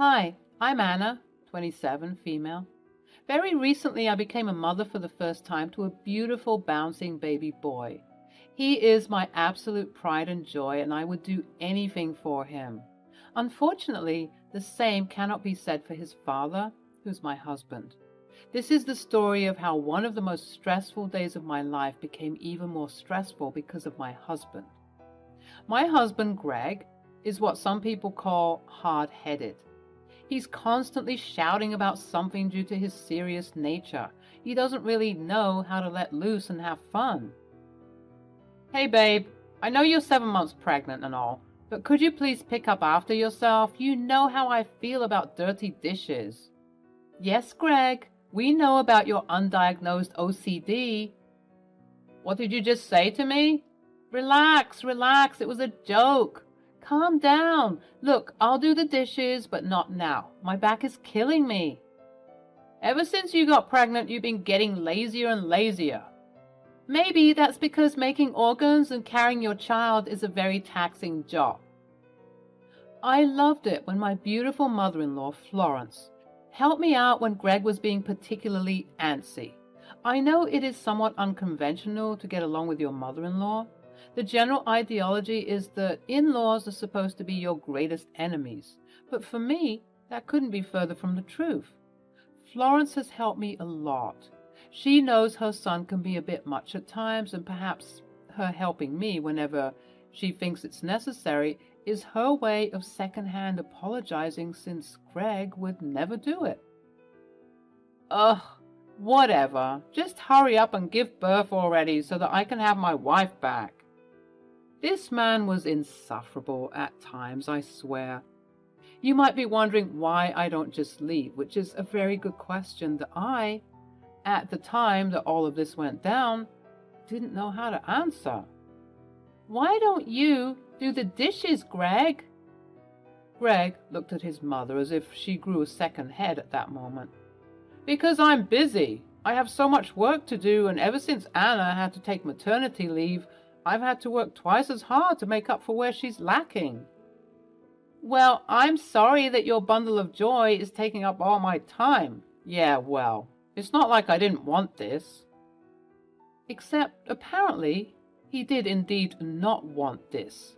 Hi, I'm Anna, 27, female. Very recently, I became a mother for the first time to a beautiful, bouncing baby boy. He is my absolute pride and joy, and I would do anything for him. Unfortunately, the same cannot be said for his father, who's my husband. This is the story of how one of the most stressful days of my life became even more stressful because of my husband. My husband, Greg, is what some people call hard-headed. He's constantly shouting about something due to his serious nature. He doesn't really know how to let loose and have fun. Hey babe, I know you're 7 months pregnant and all, but could you please pick up after yourself? You know how I feel about dirty dishes. Yes, Greg, we know about your undiagnosed OCD. What did you just say to me? Relax, it was a joke. Calm down. Look, I'll do the dishes, but not now. My back is killing me. Ever since you got pregnant, you've been getting lazier and lazier. Maybe that's because making organs and carrying your child is a very taxing job. I loved it when my beautiful mother-in-law, Florence, helped me out when Greg was being particularly antsy. I know it is somewhat unconventional to get along with your mother-in-law. The general ideology is that in-laws are supposed to be your greatest enemies, but for me, that couldn't be further from the truth. Florence has helped me a lot. She knows her son can be a bit much at times, and perhaps her helping me whenever she thinks it's necessary is her way of secondhand apologizing, since Greg would never do it. Ugh, whatever. Just hurry up and give birth already so that I can have my wife back. This man was insufferable at times, I swear. You might be wondering why I don't just leave, which is a very good question that I, at the time that all of this went down, didn't know how to answer. Why don't you do the dishes, Greg? Greg looked at his mother as if she grew a second head at that moment. Because I'm busy. I have so much work to do, and ever since Anna had to take maternity leave, I've had to work twice as hard to make up for where she's lacking. Well, I'm sorry that your bundle of joy is taking up all my time. Yeah, well, it's not like I didn't want this. Except, apparently, he did indeed not want this.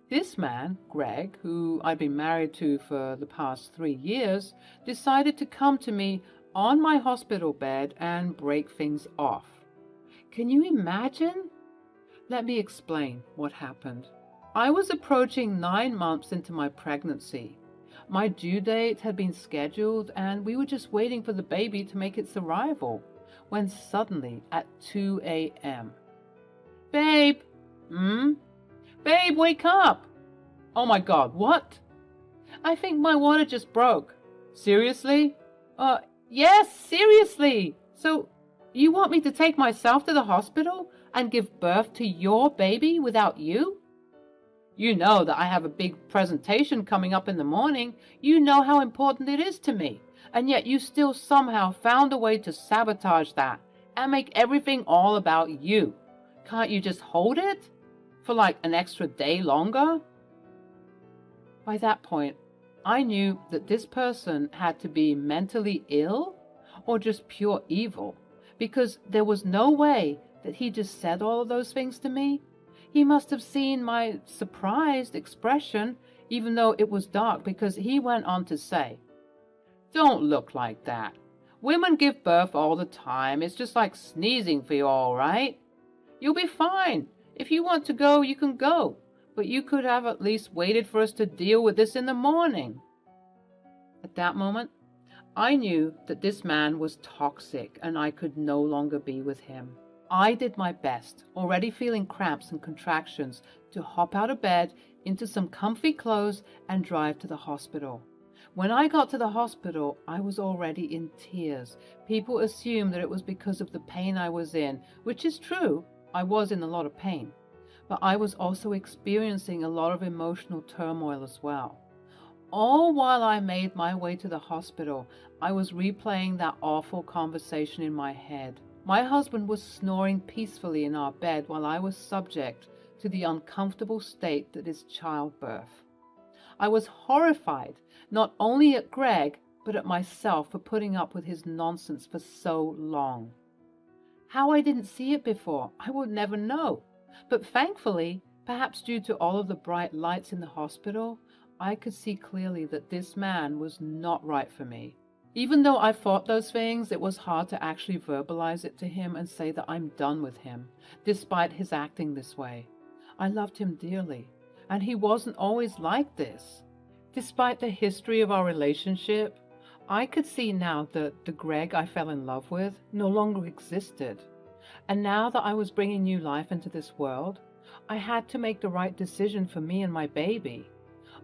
This man, Greg, who I'd been married to for the past 3 years, decided to come to me on my hospital bed and break things off. Can you imagine? Let me explain what happened. I was approaching 9 months into my pregnancy. My due date had been scheduled, and we were just waiting for the baby to make its arrival, when suddenly, at 2 a.m. Babe! Babe, wake up! Oh my God, what? I think my water just broke. Seriously? Yes, seriously! So, you want me to take myself to the hospital and give birth to your baby without you? You know that I have a big presentation coming up in the morning. You know how important it is to me. And yet you still somehow found a way to sabotage that and make everything all about you. Can't you just hold it for like an extra day longer? By that point, I knew that this person had to be mentally ill or just pure evil, because there was no way that he just said all of those things to me. He must have seen my surprised expression, even though it was dark, because he went on to say, "Don't look like that. Women give birth all the time. It's just like sneezing for you, all right? You'll be fine. If you want to go, you can go. But you could have at least waited for us to deal with this in the morning." At that moment, I knew that this man was toxic and I could no longer be with him. I did my best, already feeling cramps and contractions, to hop out of bed, into some comfy clothes, and drive to the hospital. When I got to the hospital, I was already in tears. People assumed that it was because of the pain I was in, which is true. I was in a lot of pain. But I was also experiencing a lot of emotional turmoil as well. All while I made my way to the hospital, I was replaying that awful conversation in my head. My husband was snoring peacefully in our bed while I was subject to the uncomfortable state that is childbirth. I was horrified, not only at Greg, but at myself for putting up with his nonsense for so long. How I didn't see it before, I would never know. But thankfully, perhaps due to all of the bright lights in the hospital, I could see clearly that this man was not right for me. Even though I thought those things, it was hard to actually verbalize it to him and say that I'm done with him, despite his acting this way. I loved him dearly, and he wasn't always like this. Despite the history of our relationship, I could see now that the Greg I fell in love with no longer existed. And now that I was bringing new life into this world, I had to make the right decision for me and my baby.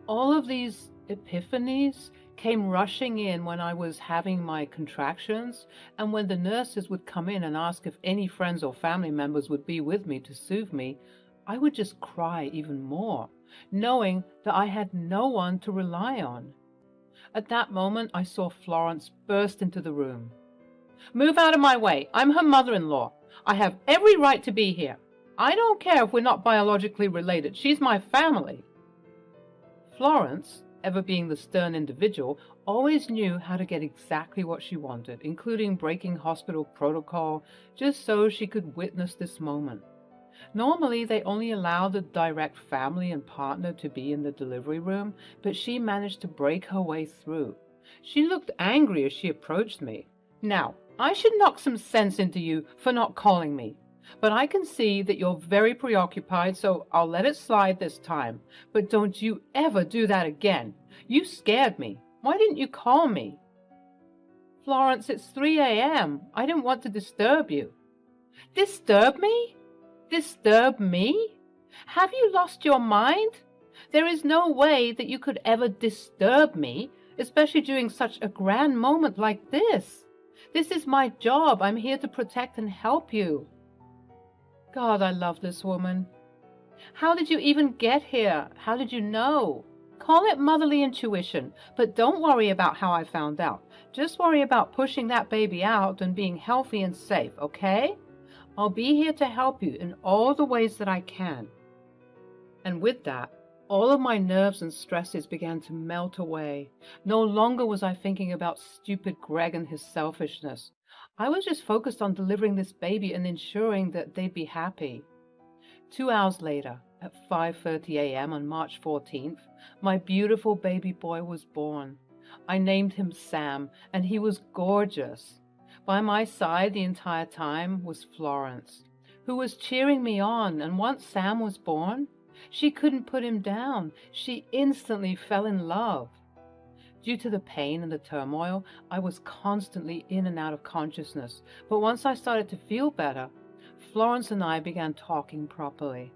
All of these epiphanies came rushing in when I was having my contractions, and when the nurses would come in and ask if any friends or family members would be with me to soothe me, I would just cry even more, knowing that I had no one to rely on. At that moment, I saw Florence burst into the room. "Move out of my way. I'm her mother-in-law. I have every right to be here. I don't care if we're not biologically related. She's my family." Florence, ever being the stern individual, always knew how to get exactly what she wanted, including breaking hospital protocol, just so she could witness this moment. Normally, they only allow the direct family and partner to be in the delivery room, but she managed to break her way through. She looked angry as she approached me. "Now, I should knock some sense into you for not calling me. But I can see that you're very preoccupied, so I'll let it slide this time. But don't you ever do that again. You scared me. Why didn't you call me?" "Florence, it's 3 a.m. I didn't want to disturb you." "Disturb me? Disturb me? Have you lost your mind? There is no way that you could ever disturb me, especially during such a grand moment like this. This is my job. I'm here to protect and help you." God, I love this woman. "How did you even get here? How did you know?" Call it motherly intuition, but don't worry about how I found out. Just worry about pushing that baby out and being healthy and safe, okay? I'll be here to help you in all the ways that I can. And with that, all of my nerves and stresses began to melt away. No longer was I thinking about stupid Greg and his selfishness. I was just focused on delivering this baby and ensuring that they'd be happy. 2 hours later, at 5:30 a.m. on March 14th, my beautiful baby boy was born. I named him Sam, and he was gorgeous. By my side the entire time was Florence, who was cheering me on, and once Sam was born, she couldn't put him down. She instantly fell in love. Due to the pain and the turmoil, I was constantly in and out of consciousness, but once I started to feel better, Florence and I began talking properly.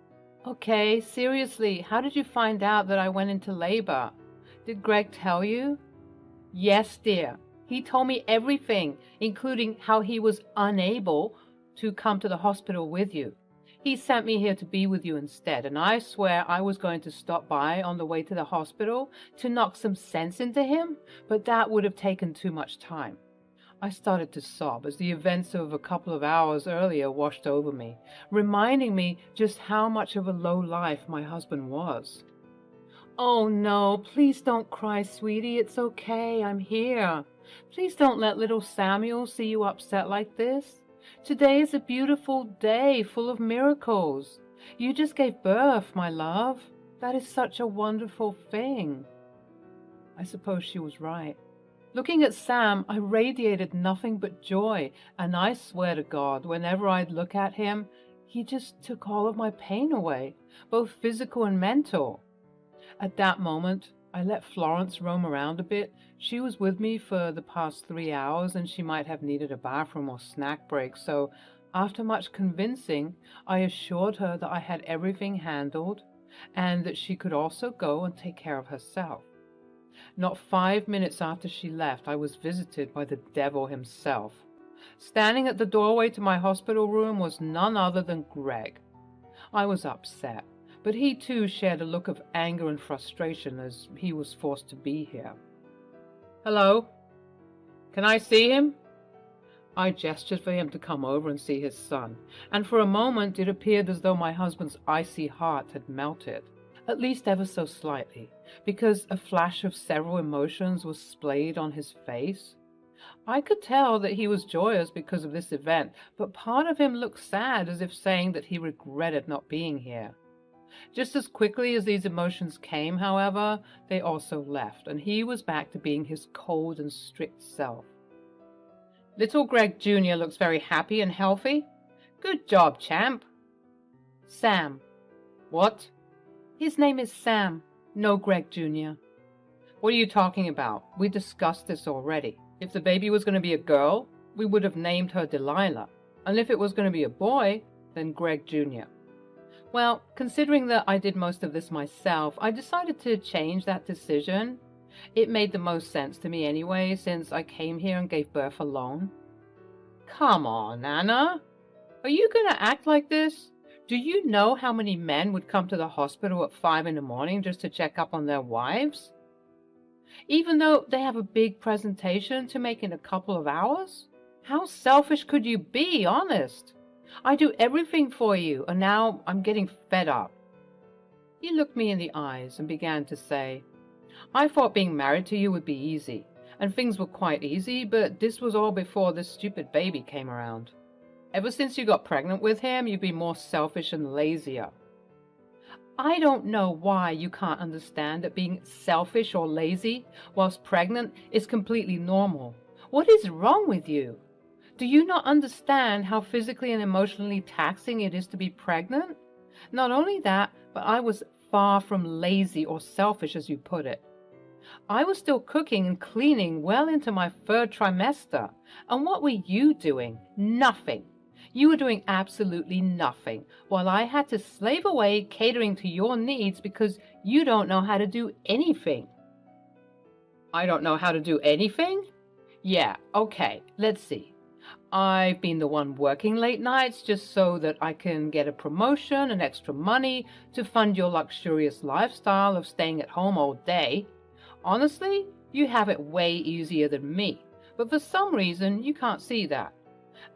"Okay, seriously, how did you find out that I went into labor? Did Greg tell you?" "Yes, dear. He told me everything, including how he was unable to come to the hospital with you. He sent me here to be with you instead, and I swear I was going to stop by on the way to the hospital to knock some sense into him, but that would have taken too much time." I started to sob as the events of a couple of hours earlier washed over me, reminding me just how much of a low life my husband was. "Oh no, please don't cry, sweetie. It's okay. I'm here. Please don't let little Samuel see you upset like this. Today is a beautiful day full of miracles. You just gave birth, my love. That is such a wonderful thing." I suppose she was right. Looking at Sam, I radiated nothing but joy, and I swear to God, whenever I'd look at him, he just took all of my pain away, both physical and mental. At that moment, I let Florence roam around a bit. She was with me for the past 3 hours, and she might have needed a bathroom or snack break, so after much convincing, I assured her that I had everything handled, and that she could also go and take care of herself. Not 5 minutes after she left, I was visited by the devil himself. Standing at the doorway to my hospital room was none other than Greg. I was upset, but he too shared a look of anger and frustration as he was forced to be here. "Hello? Can I see him?" I gestured for him to come over and see his son, and for a moment it appeared as though my husband's icy heart had melted. at least ever so slightly, because a flash of several emotions was splayed on his face. I could tell that he was joyous because of this event, but part of him looked sad, as if saying that he regretted not being here. Just as quickly as these emotions came, however, they also left, and he was back to being his cold and strict self. Little Greg Jr. looks very happy and healthy. Good job, champ. Sam. What? His name is Sam, no Greg Jr. What are you talking about? We discussed this already. If the baby was going to be a girl, we would have named her Delilah. And if it was going to be a boy, then Greg Jr. Well, considering that I did most of this myself, I decided to change that decision. It made the most sense to me anyway, since I came here and gave birth alone. Come on, Anna. Are you going to act like this? Do you know how many men would come to the hospital at 5 in the morning just to check up on their wives? Even though they have a big presentation to make in a couple of hours? How selfish could you be, honest? I do everything for you, and now I'm getting fed up. He looked me in the eyes and began to say, I thought being married to you would be easy, and things were quite easy, but this was all before this stupid baby came around. Ever since you got pregnant with him, you've been more selfish and lazier. I don't know why you can't understand that being selfish or lazy whilst pregnant is completely normal. What is wrong with you? Do you not understand how physically and emotionally taxing it is to be pregnant? Not only that, but I was far from lazy or selfish, as you put it. I was still cooking and cleaning well into my 3rd trimester. And what were you doing? Nothing. You were doing absolutely nothing, while I had to slave away catering to your needs because you don't know how to do anything. I don't know how to do anything? Yeah, okay, let's see. I've been the one working late nights just so that I can get a promotion and extra money to fund your luxurious lifestyle of staying at home all day. Honestly, you have it way easier than me, but for some reason you can't see that.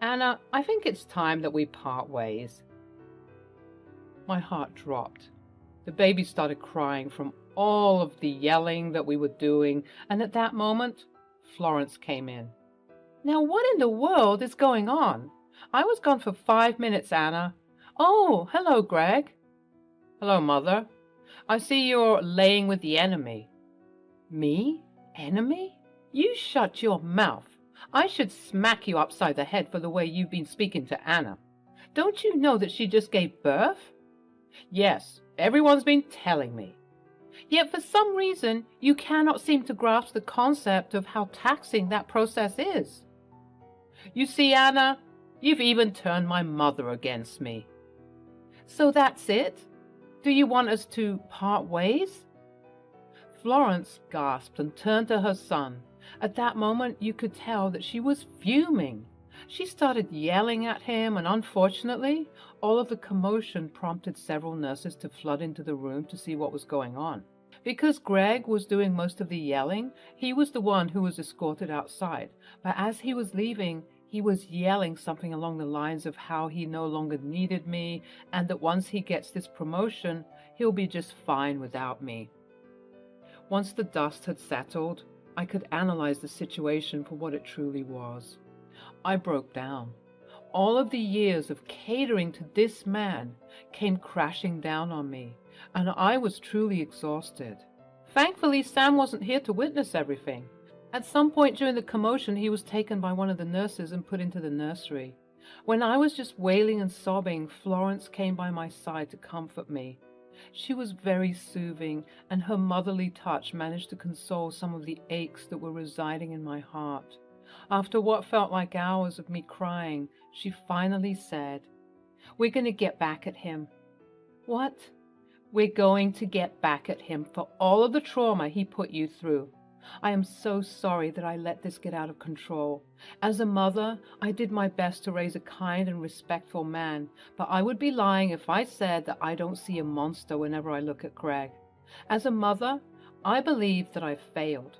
Anna, I think it's time that we part ways. My heart dropped. The baby started crying from all of the yelling that we were doing, and at that moment, Florence came in. Now, what in the world is going on? I was gone for 5 minutes, Anna. Oh, hello, Greg. Hello, Mother. I see you're laying with the enemy. Me? Enemy? You shut your mouth. I should smack you upside the head for the way you've been speaking to Anna. Don't you know that she just gave birth? Yes, everyone's been telling me. Yet for some reason, you cannot seem to grasp the concept of how taxing that process is. You see, Anna, you've even turned my mother against me. So that's it? Do you want us to part ways? Florence gasped and turned to her son. At that moment, you could tell that she was fuming. She started yelling at him, and unfortunately, all of the commotion prompted several nurses to flood into the room to see what was going on. Because Greg was doing most of the yelling, he was the one who was escorted outside. But as he was leaving, he was yelling something along the lines of how he no longer needed me, and that once he gets this promotion, he'll be just fine without me. Once the dust had settled, I could analyze the situation for what it truly was. I broke down. All of the years of catering to this man came crashing down on me, and I was truly exhausted. Thankfully, Sam wasn't here to witness everything. At some point during the commotion, he was taken by one of the nurses and put into the nursery. When I was just wailing and sobbing, Florence came by my side to comfort me. She was very soothing, and her motherly touch managed to console some of the aches that were residing in my heart. After what felt like hours of me crying, she finally said, "We're going to get back at him." What? We're going to get back at him for all of the trauma he put you through. I am so sorry that I let this get out of control. As a mother, I did my best to raise a kind and respectful man, but I would be lying if I said that I don't see a monster whenever I look at Greg. As a mother, I believe that I've failed.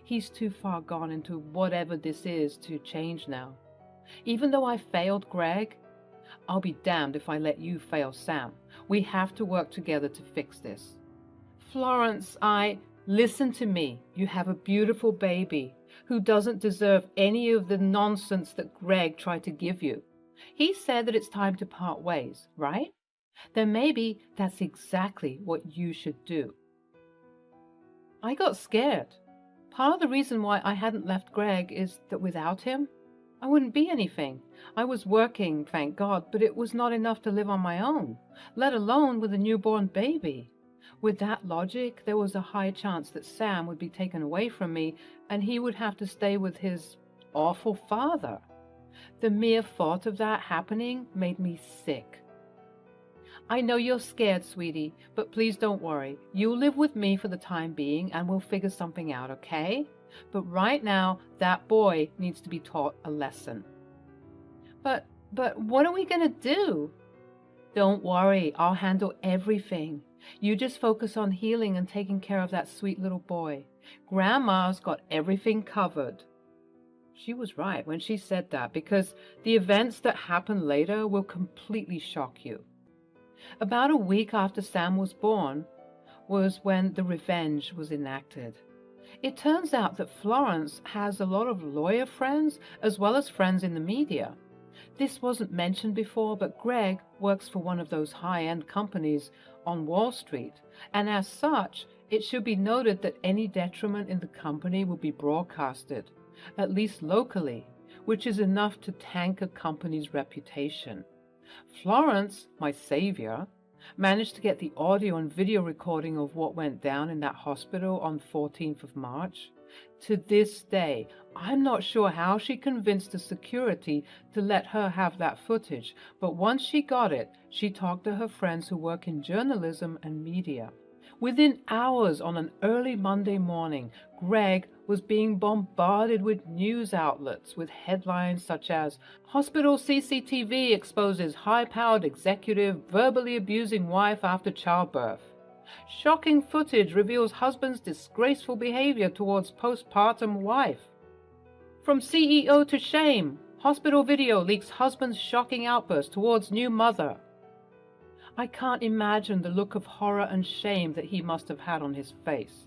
He's too far gone into whatever this is to change now. Even though I failed Greg, I'll be damned if I let you fail Sam. We have to work together to fix this. Florence, listen to me. You have a beautiful baby who doesn't deserve any of the nonsense that Greg tried to give you. He said that it's time to part ways, right? Then maybe that's exactly what you should do. I got scared. Part of the reason why I hadn't left Greg is that without him, I wouldn't be anything. I was working, thank God, but it was not enough to live on my own, let alone with a newborn baby. With that logic, there was a high chance that Sam would be taken away from me and he would have to stay with his awful father. The mere thought of that happening made me sick. I know you're scared, sweetie, but please don't worry. You'll live with me for the time being and we'll figure something out, okay? But right now, that boy needs to be taught a lesson. But what are we going to do? Don't worry, I'll handle everything. You just focus on healing and taking care of that sweet little boy. Grandma's got everything covered. She was right when she said that, because the events that happen later will completely shock you. About a week after Sam was born was when the revenge was enacted. It turns out that Florence has a lot of lawyer friends as well as friends in the media. This wasn't mentioned before, but Greg works for one of those high-end companies on Wall Street, and as such, it should be noted that any detriment in the company will be broadcasted, at least locally, which is enough to tank a company's reputation. Florence, my savior, managed to get the audio and video recording of what went down in that hospital on 14th of March. To this day, I'm not sure how she convinced the security to let her have that footage, but once she got it, she talked to her friends who work in journalism and media. Within hours on an early Monday morning, Greg was being bombarded with news outlets with headlines such as "Hospital CCTV exposes high-powered executive verbally abusing wife after childbirth." "Shocking footage reveals husband's disgraceful behavior towards postpartum wife." "From CEO to shame, hospital video leaks husband's shocking outburst towards new mother." I can't imagine the look of horror and shame that he must have had on his face.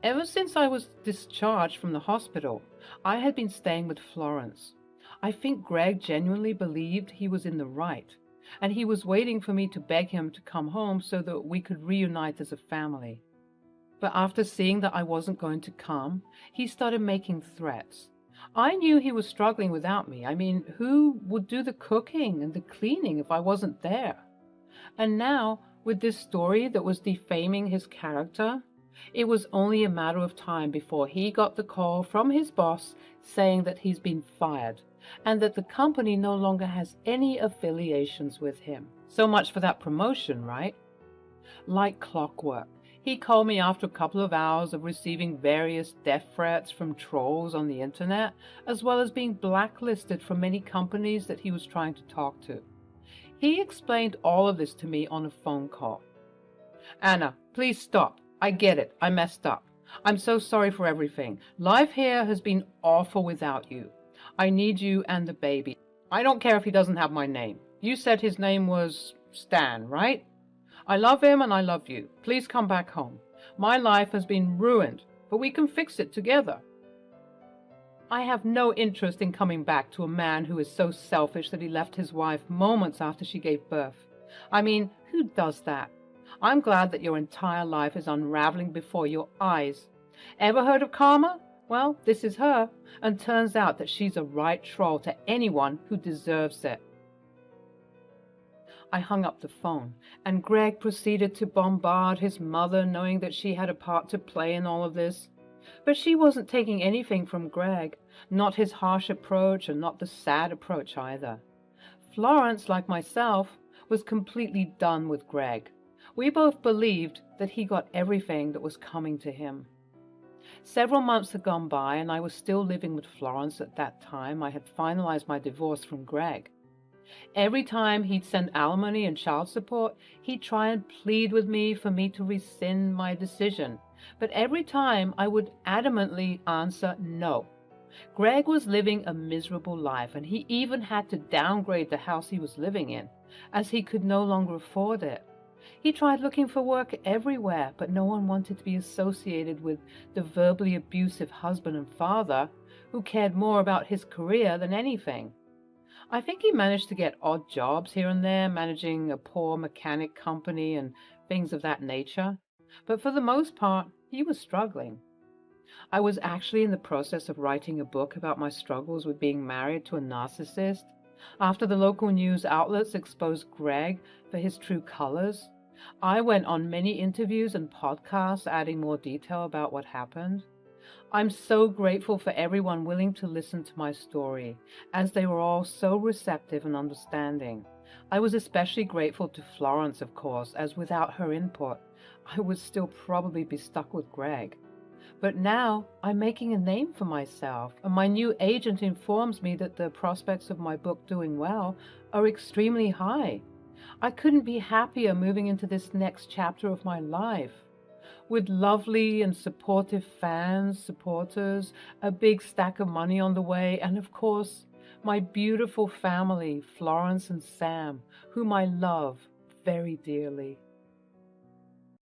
Ever since I was discharged from the hospital, I had been staying with Florence. I think Greg genuinely believed he was in the right, and he was waiting for me to beg him to come home so that we could reunite as a family. But after seeing that I wasn't going to come, he started making threats. I knew he was struggling without me. I mean, who would do the cooking and the cleaning if I wasn't there? And now, with this story that was defaming his character, it was only a matter of time before he got the call from his boss saying that he's been fired and that the company no longer has any affiliations with him. So much for that promotion, right? Like clockwork, he called me after a couple of hours of receiving various death threats from trolls on the internet, as well as being blacklisted from many companies that he was trying to talk to. He explained all of this to me on a phone call. "Anna, please stop. I get it. I messed up. I'm so sorry for everything. Life here has been awful without you. I need you and the baby. I don't care if he doesn't have my name. You said his name was Stan, right? I love him and I love you. Please come back home. My life has been ruined, but we can fix it together." I have no interest in coming back to a man who is so selfish that he left his wife moments after she gave birth. I mean, who does that? I'm glad that your entire life is unraveling before your eyes. Ever heard of karma? Well, this is her, and turns out that she's a right troll to anyone who deserves it. I hung up the phone, and Greg proceeded to bombard his mother, knowing that she had a part to play in all of this. But she wasn't taking anything from Greg, not his harsh approach and not the sad approach either. Florence, like myself, was completely done with Greg. We both believed that he got everything that was coming to him. Several months had gone by, and I was still living with Florence at that time. I had finalized my divorce from Greg. Every time he'd send alimony and child support, he'd try and plead with me for me to rescind my decision. But every time I would adamantly answer no. Greg was living a miserable life, and he even had to downgrade the house he was living in, as he could no longer afford it. He tried looking for work everywhere, but no one wanted to be associated with the verbally abusive husband and father who cared more about his career than anything. I think he managed to get odd jobs here and there, managing a poor mechanic company and things of that nature, but for the most part, he was struggling. I was actually in the process of writing a book about my struggles with being married to a narcissist after the local news outlets exposed Greg for his true colors. I went on many interviews and podcasts adding more detail about what happened. I'm so grateful for everyone willing to listen to my story, as they were all so receptive and understanding. I was especially grateful to Florence, of course, as without her input, I would still probably be stuck with Greg. But now I'm making a name for myself, and my new agent informs me that the prospects of my book doing well are extremely high. I couldn't be happier moving into this next chapter of my life. With lovely and supportive fans, supporters, a big stack of money on the way, and of course, my beautiful family, Florence and Sam, whom I love very dearly.